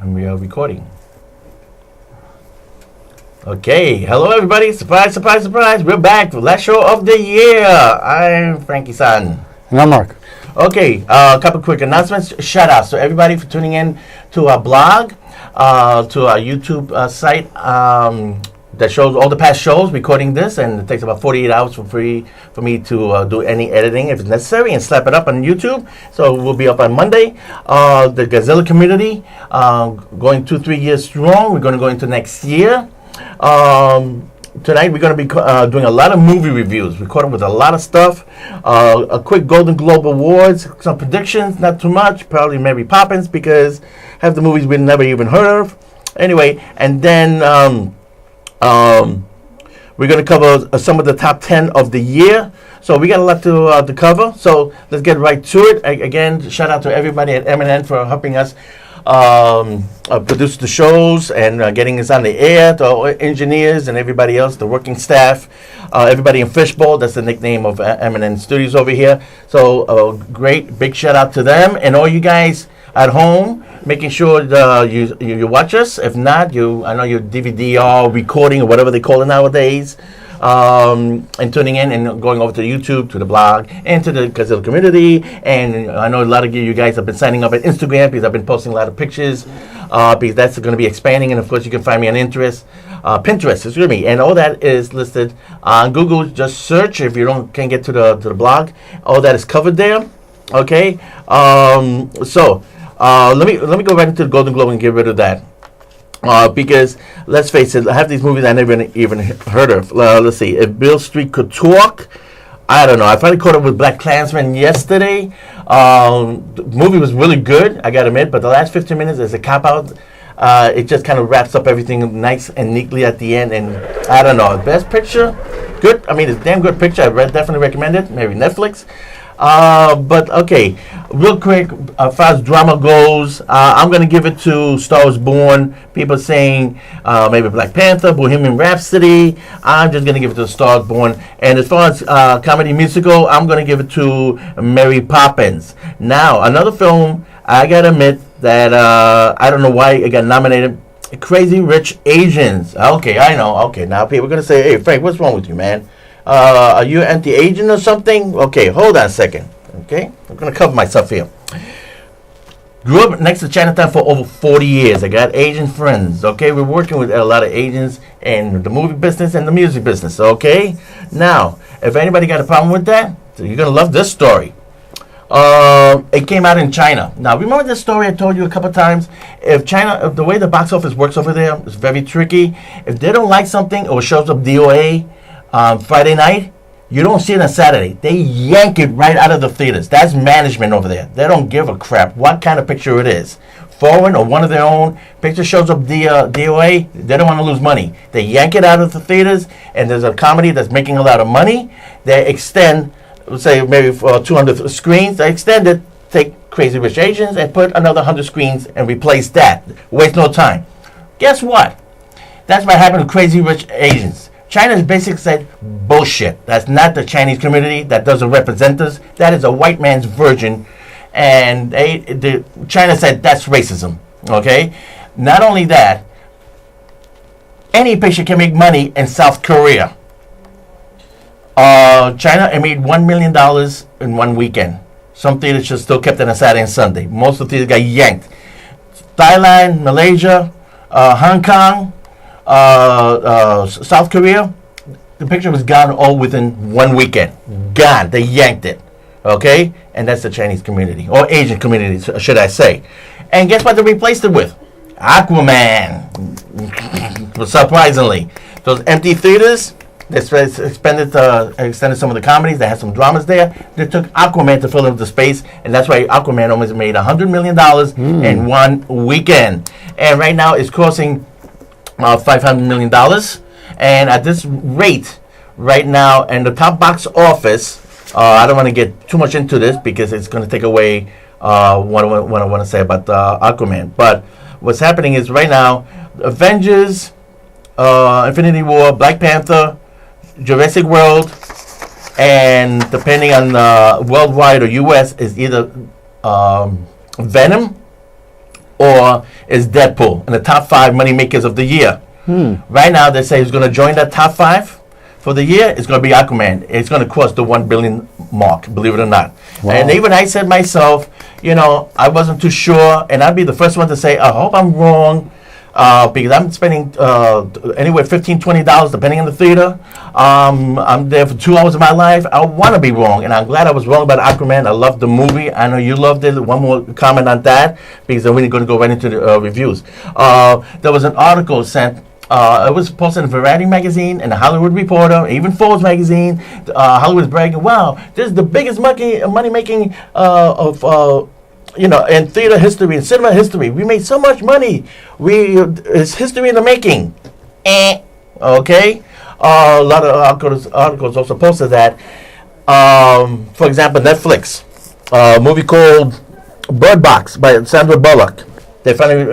And we are recording. Okay, hello everybody. Surprise, surprise, surprise. We're back for last show of the year. I'm Frankie-san. And I'm Mark. Okay, a couple quick announcements. Shout outs to everybody for tuning in to our blog, to our YouTube site that shows all the past shows, recording this, and it takes about 48 hours for me to do any editing if it's necessary and slap it up on YouTube. So we'll be up on Monday. The Godzilla community, going 2-3 years strong. We're going to go into next year. Tonight we're going to be doing a lot of movie reviews, recording with a lot of stuff, a quick Golden Globe Awards, some predictions, not too much, probably maybe Poppins because half the movies we never even heard of. Anyway, and then we're going to cover some of the top 10 of the year. So we got a lot to cover. So let's get right to it. Again, shout out to everybody at M&N for helping us produce the shows and getting us on the air, to our engineers and everybody else, the working staff, everybody in Fishbowl. That's the nickname of M&N Studios over here. So great, big shout out to them and all you guys at home, making sure you watch us. If not, I know you're DVD or recording or whatever they call it nowadays, and tuning in and going over to YouTube, to the blog, and to the Godzilla community. And I know a lot of you guys have been signing up at Instagram because I've been posting a lot of pictures, because that's going to be expanding. And of course, you can find me on Pinterest, excuse me, and all that is listed on Google. Just search if you can't get to the blog. All that is covered there. Okay, let me go right into the Golden Globe and get rid of that. Because let's face it, I have these movies I never even heard of. Let's see, if Bill Street Could Talk, I don't know. I finally caught up with Black Klansman yesterday. The movie was really good, I gotta admit, but the last 15 minutes is a cop out. It just kind of wraps up everything nice and neatly at the end, and I don't know. Best picture, good. I mean, it's a damn good picture. I definitely recommend it. Maybe Netflix. But okay, real quick, as far as drama goes, I'm going to give it to Star Wars Born. People saying maybe Black Panther, Bohemian Rhapsody. I'm just going to give it to Star Wars Born. And as far as comedy musical, I'm going to give it to Mary Poppins. Now, another film, I got to admit that I don't know why it got nominated. Crazy Rich Asians. Okay, I know. Okay, now people are going to say, hey, Frank, what's wrong with you, man? Are you anti-Asian or something? Okay, hold on a second. Okay, I'm going to cover myself here. Grew up next to Chinatown for over 40 years. I got Asian friends. Okay, we're working with a lot of Asians in the movie business and the music business. Okay, now, if anybody got a problem with that, you're going to love this story. It came out in China. Now, remember this story I told you a couple times? If the way the box office works over there is very tricky. If they don't like something or shows up DOA, Friday night, you don't see it on Saturday. They yank it right out of the theaters. That's management over there. They don't give a crap what kind of picture it is. Foreign or one of their own, picture shows up DOA, they don't want to lose money. They yank it out of the theaters, and there's a comedy that's making a lot of money. They extend, let's say maybe for 200 screens, they extend it, take Crazy Rich Asians and put another 100 screens and replace that. Waste no time. Guess what? That's what happened to Crazy Rich Asians. China's basically said, bullshit. That's not the Chinese community. That doesn't represent us. That is a white man's version. And China said, that's racism. Okay? Not only that, any picture can make money in South Korea. China made $1 million in one weekend. Some theaters just still kept it on Saturday and Sunday. Most of the theaters got yanked. Thailand, Malaysia, Hong Kong, South Korea, the picture was gone all within one weekend. Gone. They yanked it. Okay? And that's the Chinese community, or Asian community, should I say. And guess what they replaced it with? Aquaman. Surprisingly. Those empty theaters, they extended some of the comedies. They had some dramas there. They took Aquaman to fill up the space, and that's why Aquaman almost made $100 million in one weekend. And right now it's crossing $500 million, and at this rate, right now, in the top box office, I don't want to get too much into this because it's going to take away what I want to say about Aquaman. But what's happening is right now, Avengers, Infinity War, Black Panther, Jurassic World, and depending on worldwide or U.S. is either Venom or is Deadpool in the top 5 money makers of the year. Right now, they say who's going to join that top 5 for the year. It's going to be Aquaman. It's going to cross the 1 billion mark, believe it or not. Wow. And even I said myself, I wasn't too sure, and I'd be the first one to say, I hope I'm wrong. Because I'm spending anywhere $15, $20 depending on the theater. I'm there for 2 hours of my life. I want to be wrong, and I'm glad I was wrong about Aquaman. I loved the movie. I know you loved it. One more comment on that, because then we're going to go right into the reviews. There was an article sent. It was posted in Variety magazine and the Hollywood Reporter, even Forbes magazine. Hollywood's bragging, wow, this is the biggest money making of in theater history and cinema history. We made so much money. It's history in the making. Okay? A lot of articles also posted that. For example, Netflix, a movie called Bird Box by Sandra Bullock. They finally,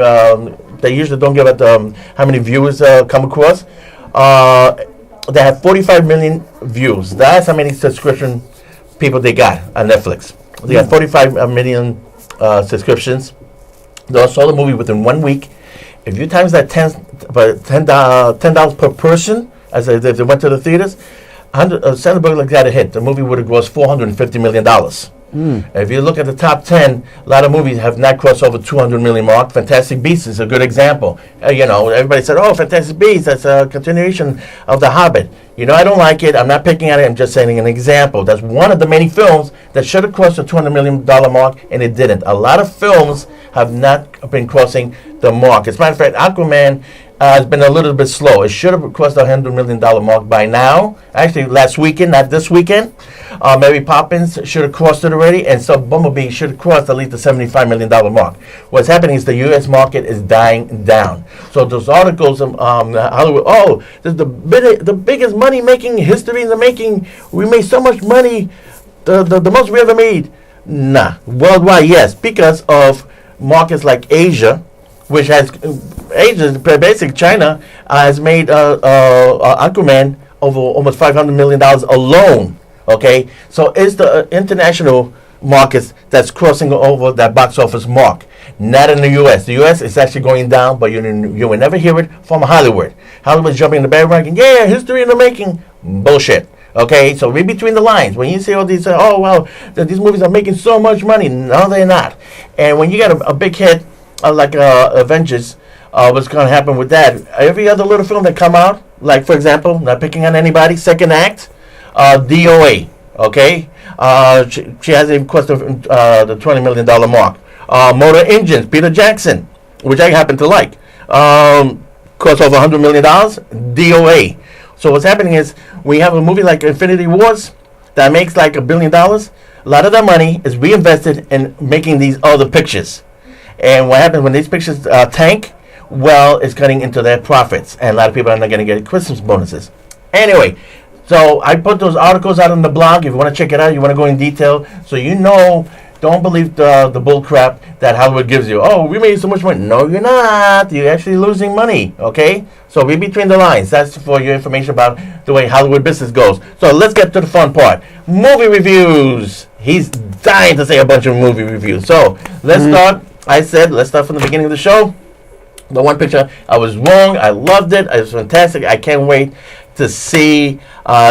they usually don't give it how many viewers come across. They have 45 million views. That's how many subscription people they got on Netflix. They got 45 million subscriptions. They saw the movie within 1 week. If you times that $10 per person, as if they went to the theaters, Sandra Bullock got a hit. The movie would have grossed $450 million. If you look at the top 10, a lot of movies have not crossed over 200 million mark. Fantastic Beasts is a good example. Everybody said, "Oh, Fantastic Beasts, that's a continuation of The Hobbit." I don't like it. I'm not picking on it. I'm just saying an example. That's one of the many films that should have crossed the $200 million mark, and it didn't. A lot of films have not been crossing the mark. As a matter of fact, Aquaman has been a little bit slow. It should have crossed the $100 million mark by now. Actually, last weekend, not this weekend. Maybe Poppins should have crossed it already, and so Bumble Bee should have crossed at least the $75 million mark. What's happening is the U.S. market is dying down. So those articles, Hollywood, this is the biggest money-making history in the making. We made so much money, the most we ever made. Nah, worldwide, yes, because of markets like Asia, which has Asia, basically China, has made Aquaman over almost $500 million alone. Okay, so it's the international markets that's crossing over that box office mark, not in the U.S. The U.S. is actually going down, but you will never hear it from Hollywood. Hollywood's jumping in the bandwagon. Yeah, history in the making. Bullshit. Okay, so read between the lines. When you see all these, these movies are making so much money. No, they're not. And when you got a big hit like Avengers, what's going to happen with that? Every other little film that come out, like for example, not picking on anybody, Second Act, DOA. Okay, she hasn't even crossed the $20 million mark. Motor Engines, Peter Jackson, which I happen to like, cost over $100 million. DOA. So what's happening is we have a movie like Infinity Wars that makes like $1 billion. A lot of that money is reinvested in making these other pictures. And what happens when these pictures tank? Well, it's cutting into their profits, and a lot of people are not going to get Christmas bonuses. Anyway, so I put those articles out on the blog. If you want to check it out, you want to go in detail, so don't believe the bull crap that Hollywood gives you. Oh, we made so much money. No, you're not. You're actually losing money, okay? So read between the lines. That's for your information about the way Hollywood business goes. So let's get to the fun part. Movie reviews. He's dying to say a bunch of movie reviews. So let's start. Let's start from the beginning of the show. The one picture, I was wrong. I loved it. It was fantastic. I can't wait to see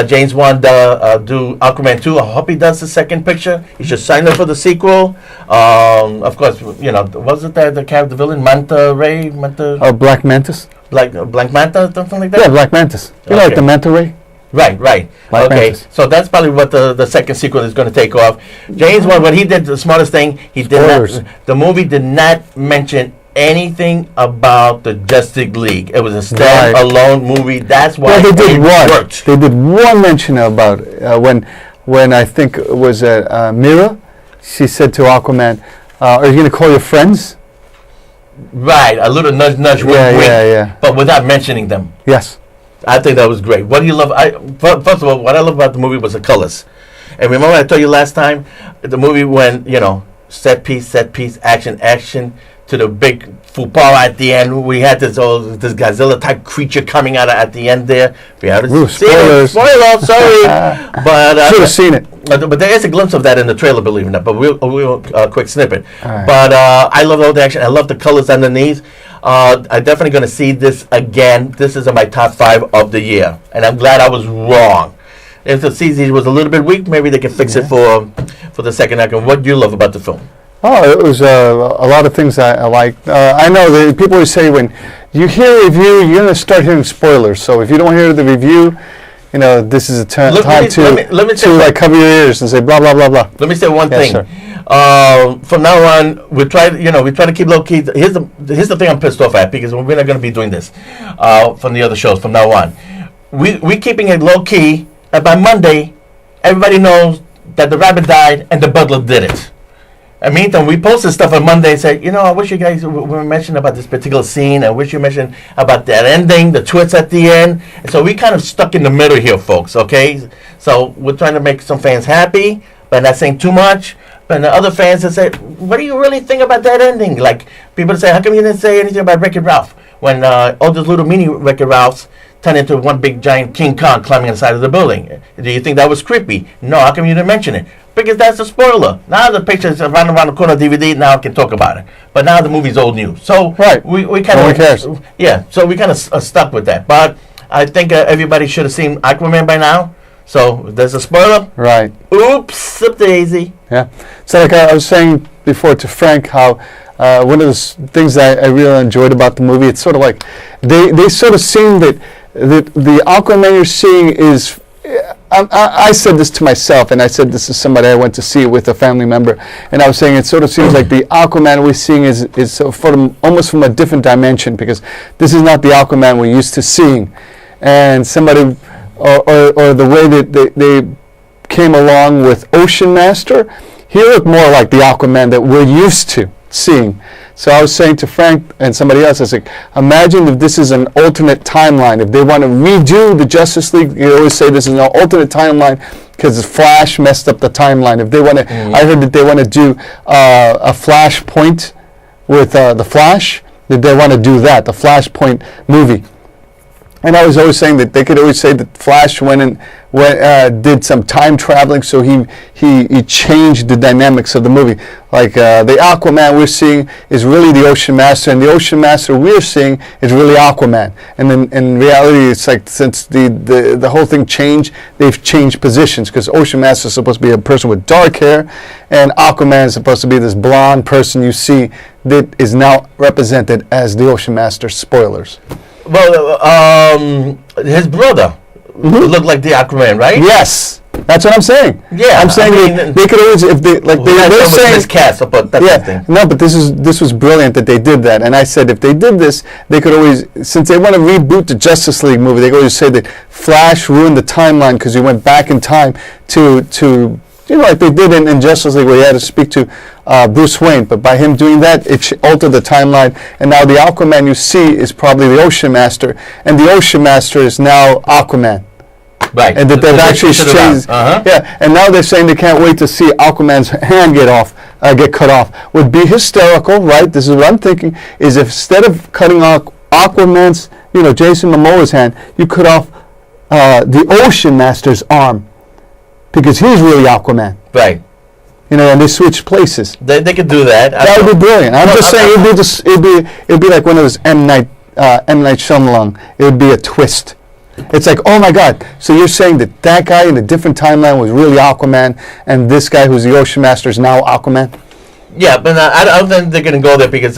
James Wan do Aquaman 2. I hope he does the second picture. He should sign up for the sequel. Of course, was it the character villain, Manta Ray? Black Mantis? Black Manta, something like that? Yeah, Black Mantis. You know, like the Manta Ray? Right. Black Mantis. So that's probably what the second sequel is going to take off. James Wan, what he did, the smartest thing, the movie did not mention anything about the Justice League. It was a stand-alone movie. That's why it worked. They did one mention about when I think it was Mira. She said to Aquaman, "Are you going to call your friends?" Right, a little nudge, wink, yeah. But without mentioning them. Yes, I think that was great. What do you love? First of all, what I love about the movie was the colors. And remember I told you last time, the movie when set piece, action. To the big faux at the end, we had this Godzilla type creature coming out at the end there. We had spoilers. Spoiler, sorry, but should have seen it. But there is a glimpse of that in the trailer, believe it or not. But we'll quick snippet. Right. But I love all the action. I love the colors underneath. I'm definitely going to see this again. This is in my top 5 of the year, and I'm glad I was wrong. If the CG was a little bit weak, maybe they can fix it for the second act. And what do you love about the film? Oh, it was a lot of things I liked. I know that people always say when you hear a review, you're going to start hearing spoilers. So if you don't hear the review, this is a time to cover your ears and say blah blah blah blah. Let me say one thing. Sir. From now on, we try to keep low key. Here's the thing I'm pissed off at, because we're not going to be doing this from the other shows from now on. We keeping it low key, and by Monday, everybody knows that the rabbit died and the butler did it. In the meantime, we posted stuff on Monday and said, I wish you guys were mentioning about this particular scene. I wish you mentioned about that ending, the twist at the end. And so we kind of stuck in the middle here, folks, okay? So we're trying to make some fans happy, but not saying too much. But the other fans that say, what do you really think about that ending? Like, people say, how come you didn't say anything about Wreck-It Ralph? When all those little mini Wreck-It Ralphs turned into one big giant King Kong climbing inside of the building. Do you think that was creepy? No, how come you didn't mention it? Because that's a spoiler. Now the picture's around the corner of DVD, now I can talk about it. But now the movie's old news. So right. we kind of... No one cares. Yeah, so we kind of stuck with that. But I think everybody should have seen Aquaman by now. So there's a spoiler. Right. Oops, daisy. Yeah. So like I was saying before to Frank, how one of the things that I really enjoyed about the movie, it's sort of like they sort of seem that the Aquaman you're seeing is... I said this to myself, and I said this to somebody I went to see with a family member, and I was saying it sort of seems like the Aquaman we're seeing is almost from a different dimension, because this is not the Aquaman we're used to seeing. And somebody, or the way that they came along with Ocean Master, he looked more like the Aquaman that we're used to seeing. So I was saying to Frank and somebody else, I was like, imagine if this is an alternate timeline. If they want to redo the Justice League, you always say this is an alternate timeline because Flash messed up the timeline. If they want to, I heard that they want to do a Flashpoint with the Flash, that they want to do that, the Flashpoint movie. And I was always saying that they could always say that Flash went did some time traveling, so he changed the dynamics of the movie. Like the Aquaman we're seeing is really the Ocean Master, and the Ocean Master we're seeing is really Aquaman. And then in reality, it's like since the whole thing changed, they've changed positions, because Ocean Master is supposed to be a person with dark hair, and Aquaman is supposed to be this blonde person you see that is now represented as the Ocean Master. Spoilers. Well, his brother looked like the Aquaman, right? Yes, that's what I'm saying. Yeah, I'm saying they could always, if they like, they're saying miscast, but that's the thing. No, but this was brilliant that they did that. And I said if they did this, they could always, since they want to reboot the Justice League movie, they could always say that Flash ruined the timeline because he went back in time to like they did in Justice League, where he had to speak to Bruce Wayne. But by him doing that, it altered the timeline. And now the Aquaman you see is probably the Ocean Master. And the Ocean Master is now Aquaman. Right. And that they've actually changed. Yeah. And now they're saying they can't wait to see Aquaman's hand get cut off. Would be hysterical, right? This is what I'm thinking, is if instead of cutting off Aquaman's, Jason Momoa's hand, you cut off the Ocean Master's arm. Because he's really Aquaman. Right. And they switch places. They could do that. That would be brilliant. I'm just saying it'd be like one of those M. Night Shyamalan. It would be a twist. It's like, oh my God. So you're saying that guy in a different timeline was really Aquaman, and this guy who's the Ocean Master is now Aquaman? Yeah, but I don't think they're going to go there, because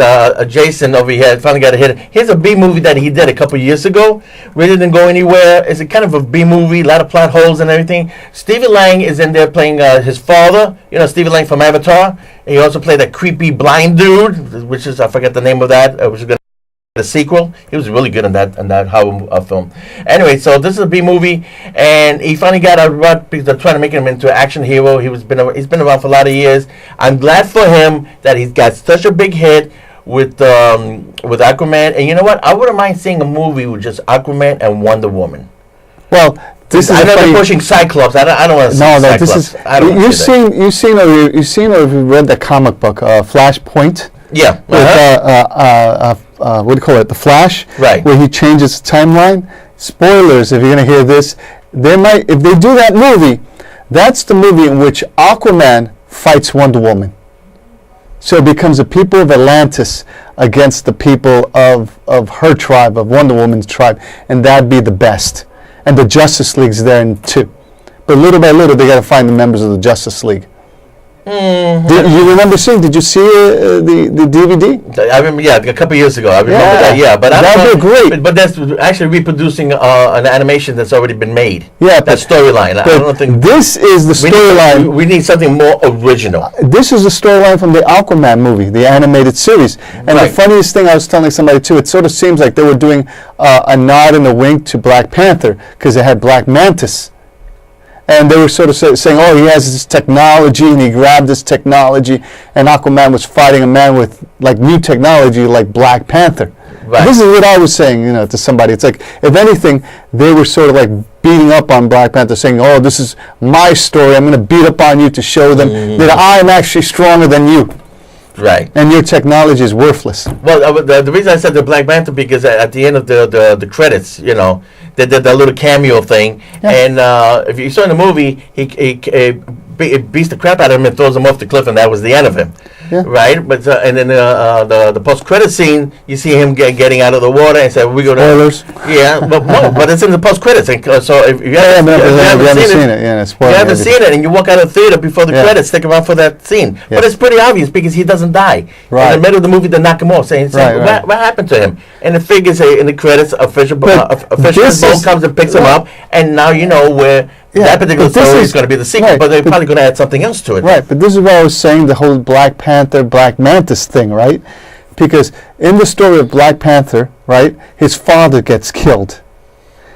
Jason over here finally got a hit. Here's a B movie that he did a couple years ago. Really didn't go anywhere. It's a kind of a B movie, a lot of plot holes and everything. Stevie Lang is in there playing his father. Stevie Lang from Avatar. And he also played that creepy blind dude, which is, I forget the name of that, which is going to the sequel. He was really good in that horror film. Anyway, so this is a B movie, and he finally got a rut because they're trying to make him into an action hero. He's been around for a lot of years. I'm glad for him that he's got such a big hit with Aquaman. And you know what? I wouldn't mind seeing a movie with just Aquaman and Wonder Woman. Well, this is I know they're pushing Cyclops. I don't want to see Cyclops. This is you've seen or you've read the comic book Flashpoint. Yeah. With, what do you call it? The Flash, right? Where he changes the timeline. Spoilers! If you're going to hear this, if they do that movie, That's the movie in which Aquaman fights Wonder Woman. So it becomes the people of Atlantis against the people of her tribe, of Wonder Woman's tribe, and that'd be the best. And the Justice League's there too. But little by little, they got to find the members of the Justice League. You remember seeing? Did you see the DVD? I remember, yeah, a couple years ago. I remember that, yeah. But that'd be great. But that's actually reproducing an animation that's already been made. Yeah, that storyline. I don't think this is the storyline. We need something more original. This is the storyline from the Aquaman movie, the animated series. And the funniest thing, I was telling somebody too, it sort of seems like they were doing a nod and a wink to Black Panther because they had Black Mantis. And they were sort of saying, oh, he has this technology, and he grabbed this technology, and Aquaman was fighting a man with like new technology, like Black Panther. Right. This is what I was saying, to somebody. It's like, if anything, they were sort of like beating up on Black Panther, saying, oh, this is my story. I'm going to beat up on you to show them that I'm actually stronger than you. Right. And your technology is worthless. Well, the reason I said the Black Panther, because at the end of the credits, they did that little cameo thing, and if you saw in the movie, he beats the crap out of him and throws him off the cliff, and that was the end of him. Yeah. Right, but and then the post-credit scene, you see him getting out of the water and say, "We go to spoilers." Yeah, but no, but it's in the post-credits. So if you haven't seen it, and you walk out of the theater before the credits, stick around for that scene. Yeah. But it's pretty obvious because he doesn't die. Right. In the middle of the movie, they knock him off, saying what happened to him? And the figures in the credits, a fisherman boat comes and picks him up, and now you know where. Yeah, that particular story is going to be the sequel, but they're probably going to add something else to it. Right, but this is what I was saying, the whole Black Panther, Black Mantis thing, right? Because in the story of Black Panther, right, his father gets killed.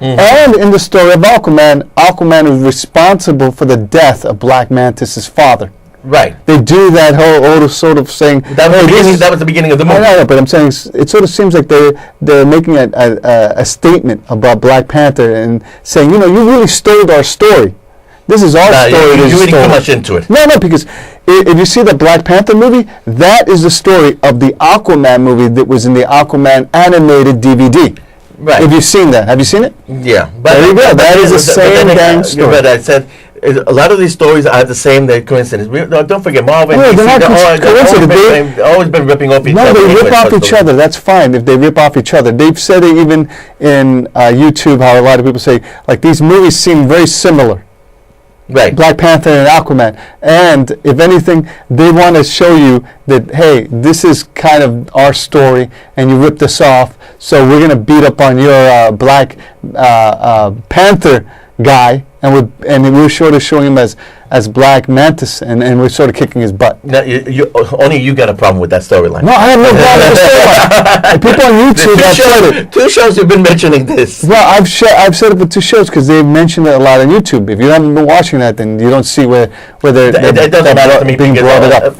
Mm-hmm. And in the story of Aquaman, Aquaman is responsible for the death of Black Mantis' father. Right. They do that whole sort of saying. That was the beginning of the movie. I know, but I'm saying it sort of seems like they're making a statement about Black Panther and saying, you really stole our story. This is our story. You're reading too much into it. No, because if you see the Black Panther movie, that is the story of the Aquaman movie that was in the Aquaman animated DVD. Right. Have you seen that? Have you seen it? Yeah. But there you go. That is the same dang story. But I said, a lot of these stories are the same. They're coincidence. Don't forget Marvel. No, they're not coincidence. They've always been ripping off each other. No, they rip off each other. That's fine if they rip off each other. They've said it even in YouTube, how a lot of people say, like, these movies seem very similar. Right. Black Panther and Aquaman. And if anything, they want to show you that, hey, this is kind of our story, and you ripped us off, so we're going to beat up on your Black Panther guy, and we're sort of showing him as Black Mantis, and we're sort of kicking his butt. Now, only you got a problem with that storyline. No, I have no problem with the storyline. People on YouTube have said it. 2 shows you've been mentioning this. Well, I've said it for 2 shows because they've mentioned it a lot on YouTube. If you haven't been watching that, then you don't see where they're it doesn't matter to me being brought it up.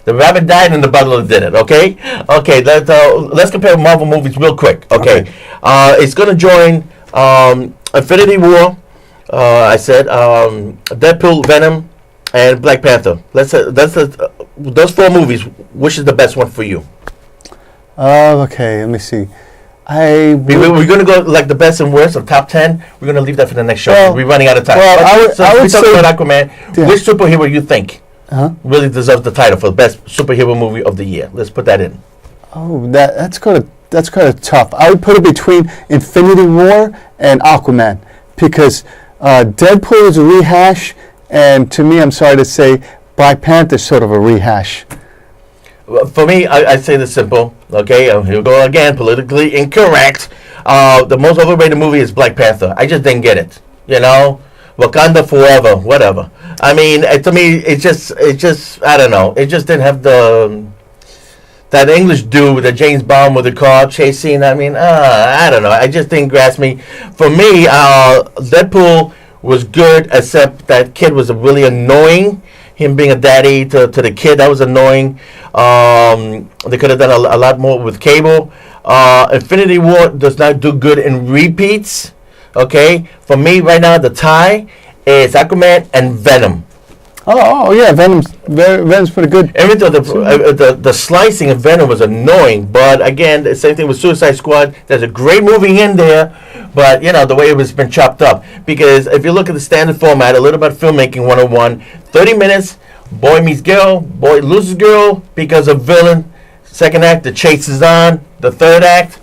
The rabbit died and the butler did it. Okay. Let's compare Marvel movies real quick. Okay. It's going to join Infinity War. I said Deadpool, Venom, and Black Panther. Those 4 movies. Which is the best one for you? Okay, let me see. We're going to go like the best and worst of top 10. We're going to leave that for the next show. We're running out of time. Well, I would say about Aquaman. Yeah. Which superhero you think really deserves the title for the best superhero movie of the year? Let's put that in. Oh, that's kind of tough. I would put it between Infinity War and Aquaman because Deadpool is a rehash, and to me, I'm sorry to say, Black Panther is sort of a rehash. For me, I'd say this simple. Okay, here we go again, politically incorrect. The most overrated movie is Black Panther. I just didn't get it. Wakanda forever, whatever. I mean, to me, it just, I don't know. It just didn't have that English dude with the James Bond with the car chase scene. I mean, I don't know. I just didn't grasp me. For me, Deadpool was good, except that kid was really annoying. Him being a daddy to the kid, that was annoying. They could have done a lot more with Cable. Infinity War does not do good in repeats. Okay, for me right now, the tie is Aquaman and Venom. Oh yeah, Venom's pretty good. Even though the slicing of Venom was annoying, but again, the same thing with Suicide Squad. There's a great movie in there, but the way it was been chopped up. Because if you look at the standard format, a little bit of filmmaking 101, 30 minutes, boy meets girl, boy loses girl because of villain. Second act, the chase is on. The third act,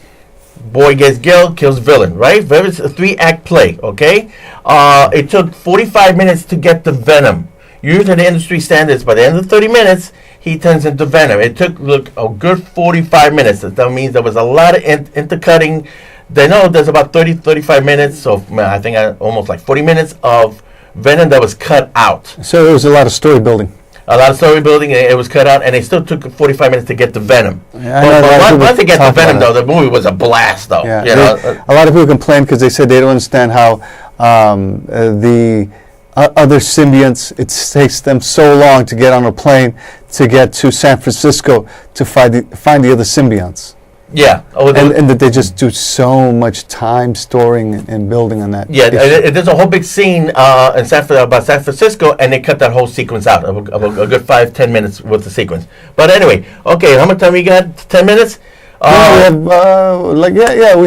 boy gets girl, kills villain, right? It's a 3-act play, okay? It took 45 minutes to get the Venom. Usually the industry standards, by the end of 30 minutes, he turns into Venom. It took a good 45 minutes. That means there was a lot of intercutting. They know there's about 35 minutes, so I think almost like 40 minutes of Venom that was cut out. So there was a lot of story building. A lot of story building, it was cut out, and they still took 45 minutes to get the Venom. Yeah, but once they get the Venom, though, the movie was a blast, though. Yeah, a lot of people complain because they said they don't understand how the other symbionts, it takes them so long to get on a plane to get to San Francisco to find the other symbionts. Yeah. And that they just do so much time storing and building on that. Yeah, there's a whole big scene about San Francisco, and they cut that whole sequence out of a good 5-10 minutes with the sequence. But anyway, okay, how much time we got? 10 minutes? We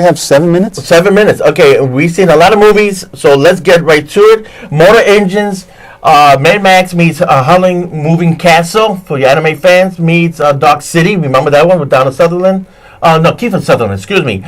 have 7 minutes. 7 minutes. Okay, we've seen a lot of movies, so let's get right to it. Motor Engines, Mad Max meets Howling Moving Castle for your anime fans, meets Dark City. Remember that one with Donald Sutherland? No, Kiefer Sutherland, excuse me.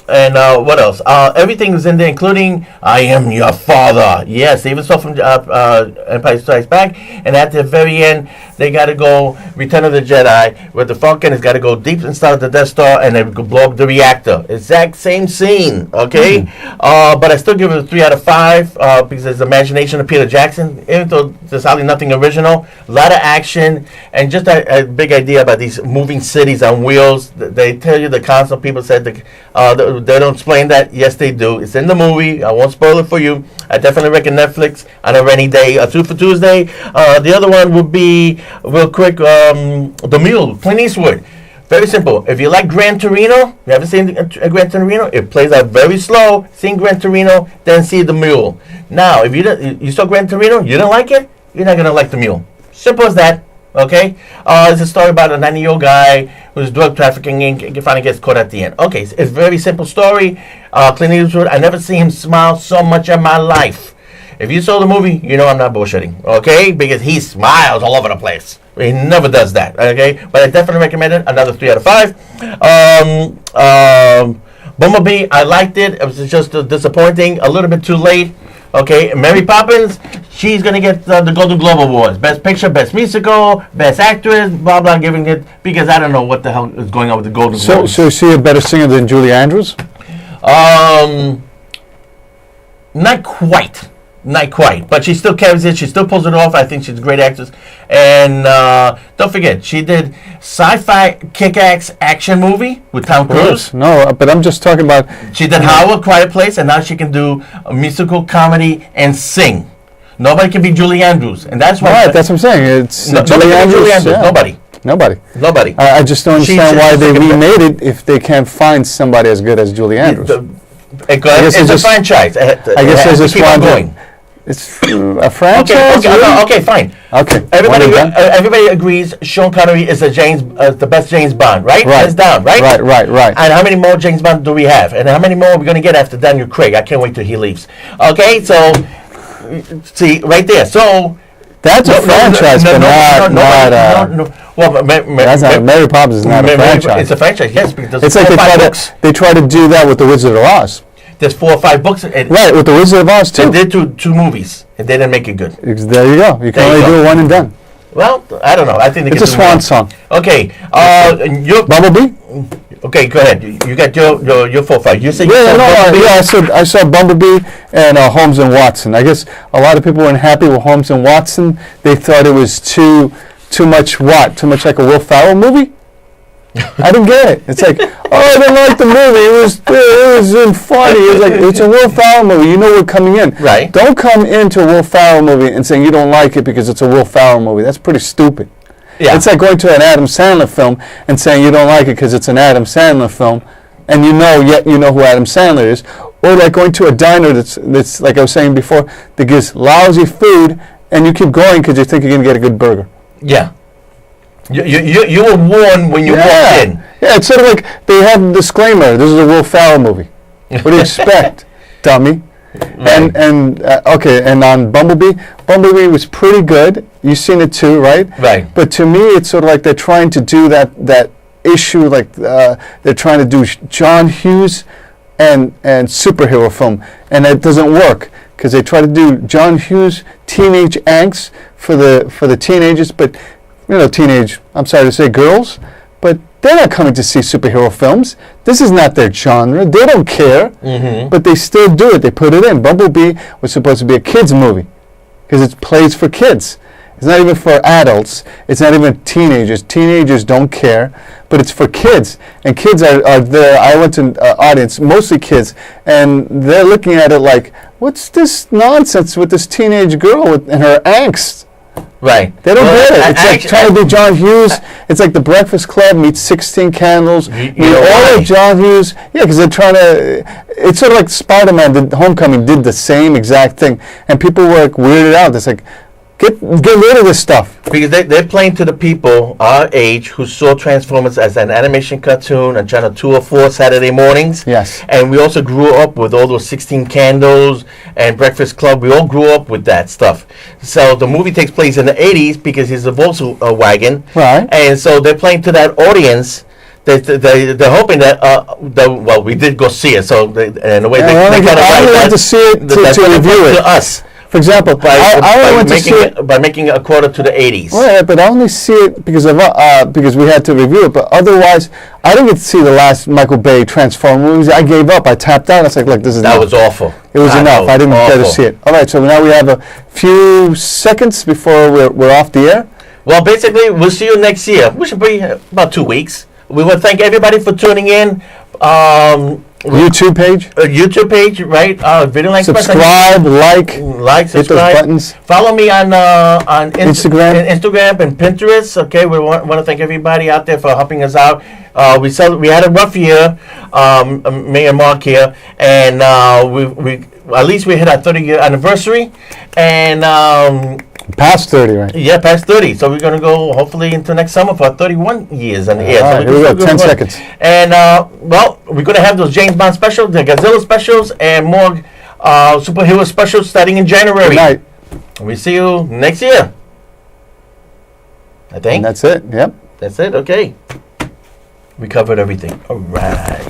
And what else? Everything is in there, including I Am Your Father. Yes, even so from Empire Strikes Back. And at the very end, they got to go Return of the Jedi, where the Falcon has got to go deep inside the Death Star and they blow up the reactor. Exact same scene, okay? Mm-hmm. But I still give it a 3 out of 5 because it's the imagination of Peter Jackson. Even though there's hardly nothing original, a lot of action, and just a big idea about these moving cities on wheels. They tell you the concept. People said they don't explain that. Yes, they do. It's in the movie. I won't spoil it for you. I definitely recommend Netflix on a rainy day. 2 for Tuesday. The other one would be, real quick, The Mule, Clint Eastwood. Very simple. If you like Gran Torino, you haven't seen Gran Torino, it plays out very slow. See Gran Torino, then see The Mule. Now, if you saw Gran Torino, you don't like it, you're not going to like The Mule. Simple as that. Okay? It's a story about a 90-year-old guy who's drug trafficking and finally gets caught at the end. Okay, it's a very simple story. Clint Eastwood, I never see him smile so much in my life. If you saw the movie, you know I'm not bullshitting. Okay? Because he smiles all over the place. He never does that. Okay? But I definitely recommend it. Another 3 out of 5. Bumble Bee, I liked it. It was just disappointing. A little bit too late. Okay, Mary Poppins, she's going to get the Golden Globe Awards. Best Picture, Best Musical, Best Actress, blah, blah, giving it, because I don't know what the hell is going on with the Golden Globes. So is she a better singer than Julie Andrews? Not quite. Not quite. But she still carries it. She still pulls it off. I think she's a great actress. And don't forget, she did sci-fi kick-ass action movie with Tom Cruise. No, but I'm just talking about... She did Howard, Quiet Place, and now she can do a musical comedy and sing. Nobody can be Julie Andrews. And that's why... Right, that's what I'm saying. It's Julie Andrews. Yeah. Nobody. I just don't understand why they remade it if they can't find somebody as good as Julie Andrews. It's a franchise. I guess they just want going. It's a franchise. Okay, fine. Okay. Everybody agrees Sean Connery is the best James Bond, right? Hands down, right? Right. And how many more James Bond do we have? And how many more are we going to get after Daniel Craig? I can't wait till he leaves. Okay, so see right there. So that's a franchise, but not. Well, Mary Poppins is not a franchise. It's a franchise, yes. Because it's like they try to do that with the Wizard of Oz. There's 4 or 5 books. Right, with the Wizard of Oz, too. They did two movies, and they didn't make it good. There you go. You can only do it one and done. Well, I don't know. I think it's a swan song. Okay. Bumble Bee? Okay, go ahead. You got your 4 or 5. You said I saw Bumble Bee and Holmes and Watson. I guess a lot of people weren't happy with Holmes and Watson. They thought it was too much what? Too much like a Will Ferrell movie? I didn't get it. It's like, I didn't like the movie. It wasn't funny. It's like, it's a Will Ferrell movie. You know we're coming in. Right. Don't come into a Will Ferrell movie and saying you don't like it because it's a Will Ferrell movie. That's pretty stupid. Yeah. It's like going to an Adam Sandler film and saying you don't like it because it's an Adam Sandler film, and you know who Adam Sandler is. Or like going to a diner that's like I was saying before, that gives lousy food and you keep going because you think you're going to get a good burger. Yeah. You were warned when you walked in. Yeah, it's sort of like they have a disclaimer. This is a Will Ferrell movie. What do you expect, dummy? Right. And on Bumblebee was pretty good. You've seen it too, right? Right. But to me, it's sort of like they're trying to do that issue, like they're trying to do John Hughes and superhero film, and it doesn't work because they try to do John Hughes teenage angst for the teenagers, but teenage. I'm sorry to say, girls, but they're not coming to see superhero films. This is not their genre. They don't care, but they still do it. They put it in. Bumblebee was supposed to be a kids movie because it plays for kids. It's not even for adults. It's not even teenagers. Teenagers don't care, but it's for kids. And kids are there. I went to audience, mostly kids, and they're looking at it like, what's this nonsense with this teenage girl and her angst? Right. They don't get it. It's like trying to be John Hughes. It's like The Breakfast Club meets 16 Candles. All of John Hughes. Yeah, because they're trying to. It's sort of like Spider-Man, Homecoming did the same exact thing, and people were like weirded out. It's like, get rid of this stuff. Because they're playing to the people our age who saw Transformers as an animation cartoon on Channel 2 or 4 Saturday mornings. Yes. And we also grew up with all those 16 Candles and Breakfast Club. We all grew up with that stuff. So the movie takes place in the 80s because it's a Volkswagen. Right. And so they're playing to that audience. They're hoping that, we did go see it. So in a way, I only got to see it to review it. To us. For example, I went to see it by making a quarter to the 80s. Right, but I only see it because we had to review it. But otherwise, I didn't get to see the last Michael Bay Transformers movies. I gave up. I tapped out. I was like, look, this is that was awful. It was enough. I didn't get to see it. All right, so now we have a few seconds before we're off the air. Well, basically, we'll see you next year, which will be about 2 weeks. We want to thank everybody for tuning in. YouTube page, right? Videoland. Subscribe, like, subscribe. hit those buttons. Follow me on Instagram and Pinterest. Okay, we want to thank everybody out there for helping us out. We had a rough year, me and Mark here, and we at least we hit our 30-year anniversary, and. Past 30, right? Yeah, past 30. So we're going to go hopefully into next summer for 31 years in the air. All right, here we go, 10 seconds. And, we're going to have those James Bond specials, the Godzilla specials, and more superhero specials starting in January. Good night. We see you next year. I think. And that's it, yep. That's it, okay. We covered everything. All right.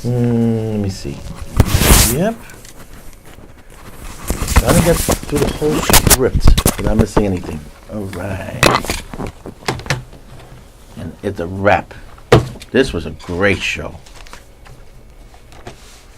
Let me see. Yep. Trying to get through the whole script without missing anything. All right. And it's a wrap. This was a great show.